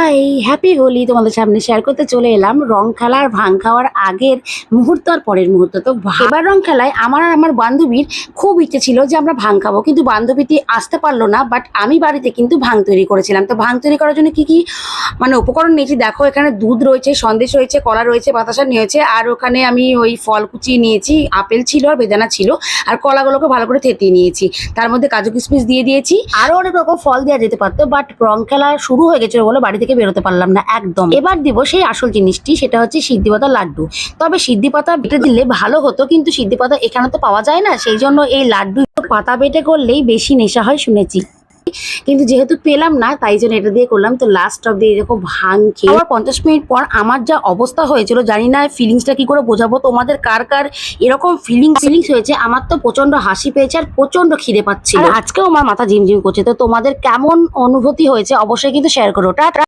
High, happy Holi তোমাদের সামনে share করতে চলে এলাম রং খেলা আর ভাং খাওয়ার আগের মুহূর্ত আর পরের মুহূর্ত। তো এবার রং খেলায় আমার আর আমার বান্ধবীর খুব ইচ্ছে ছিল যে আমরা ভাং খাবো, কিন্তু বান্ধবীটি আসতে পারলো না। বাট আমি বাড়িতে কিন্তু ভাং তৈরি করেছিলাম। তো ভাং তৈরি করার জন্য কি কি মানে উপকরণ নিয়েছি দেখো, এখানে দুধ রয়েছে, সন্দেশ রয়েছে, কলা রয়েছে, বাতাসা নিয়েছে, আর ওখানে আমি ওই ফল কুচি নিয়েছি, আপেল ছিল আর বেদানা ছিল, আর কলাগুলোকে ভালো করে থেতিয়ে নিয়েছি। তার মধ্যে কাজু কিশমিশ দিয়ে দিয়েছি, আরো অনেক রকম ফল দেওয়া যেতে পারতো, বাট রং খেলা শুরু হয়ে গেছিল বলে বাড়ি থেকে বেরোতে পারলাম না একদম। এবার দিব সেই আসল জিনিসটি, সেটা হচ্ছে সিদ্ধি পাতা লাড্ডু। তবে সিদ্ধি পাতা বেটে দিলে ভালো হতো, কিন্তু সিদ্ধি পাতা এখানে তো পাওয়া যায় না, সেই জন্য এই লাড্ডু পাতা বেটে করলেই বেশি নেশা হয় শুনেছি, কিন্তু যেহেতু পেলাম না তাই জন্য এটা দিয়ে করলাম। তো লাস্ট অব দিয়ে দেখো ভাং খেয়ে আবার 50 মিনিট পর আমার যা অবস্থা হয়েছিল জানি না ফিলিংসটা কি করে বোঝাবো তোমাদের, কার কার এরকম ফিলিংস হয়েছে। আমার তো প্রচন্ড হাসি পেয়েছে আর প্রচন্ড খিদে পাচ্ছিল, আজকেও আমার মাথা ঝিমঝিম করছে। তো তোমাদের কেমন অনুভূতি হয়েছে অবশ্যই কিন্তু শেয়ার করো। টাটা।